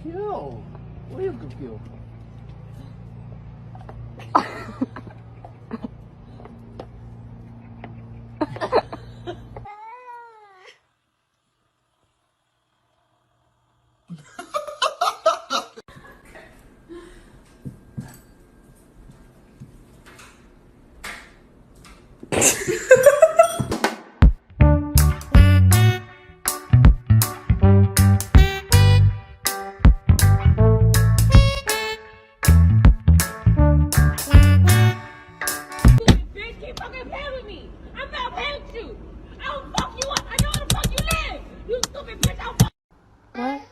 Kill. What are you gonna kill? What?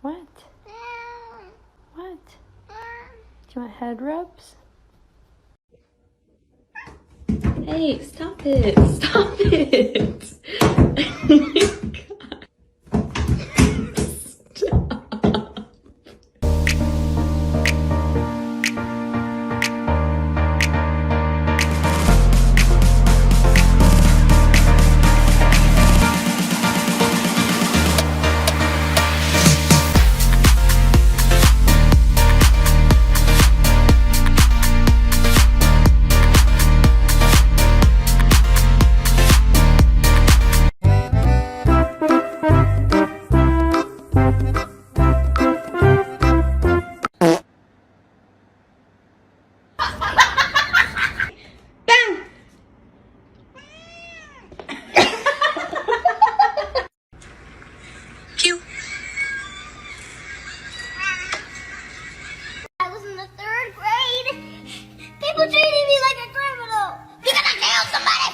What? What? Do you want head rubs? Hey, stop it. Stop it. I was in the 3rd grade. People treated me like a criminal because I killed somebody.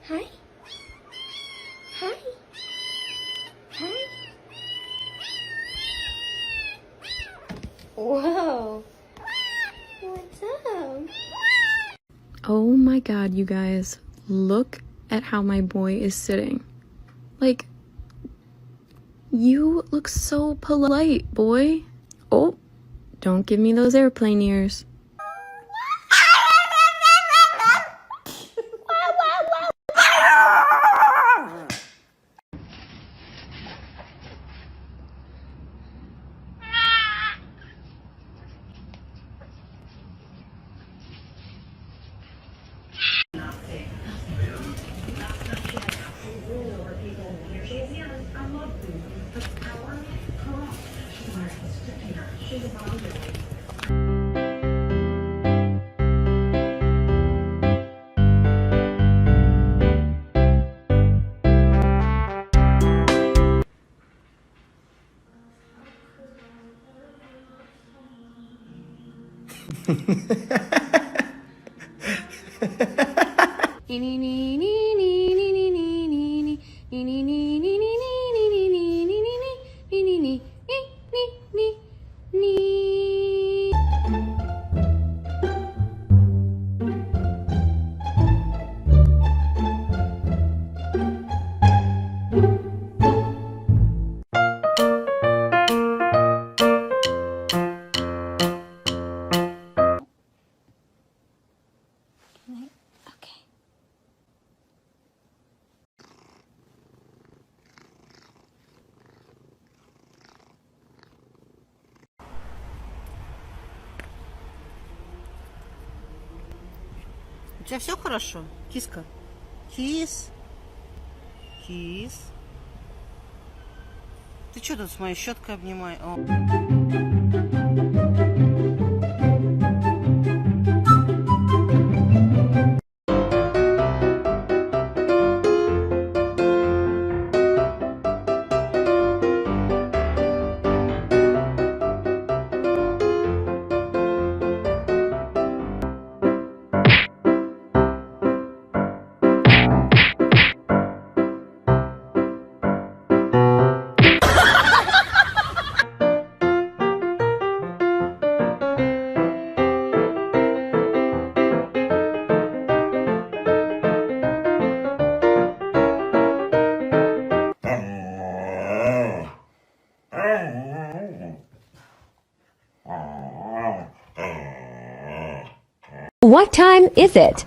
Hi. Hi. Hi. Whoa. What's up? Oh my god, you guys. Look at how my boy is sitting. Like, you look so polite, boy. Oh, don't give me those airplane ears. У тебя все хорошо? Киска? Кис? Кис? Ты что тут с моей щеткой обнимай? О. What time is it?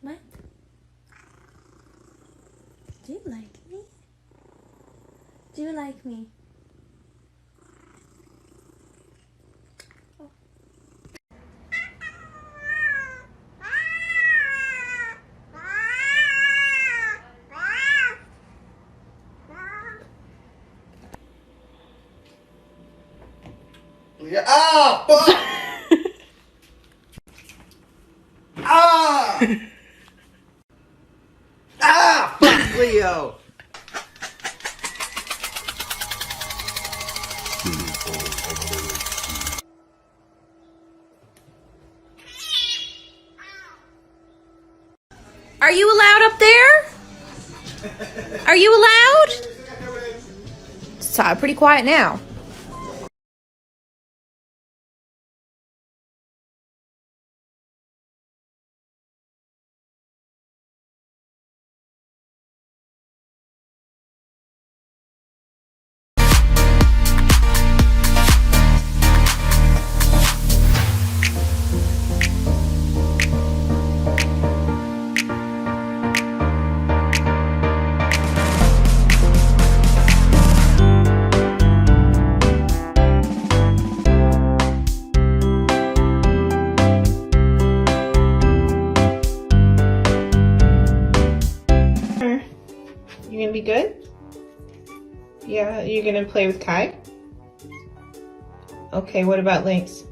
What? Do you like me? Do you like me? Yeah. Ah! Fuck! Ah! Ah! Fuck, Leo! Are you allowed up there? Are you allowed? It's pretty quiet now. You gonna be good? Yeah, you're gonna play with Kai? Okay, what about Lynx?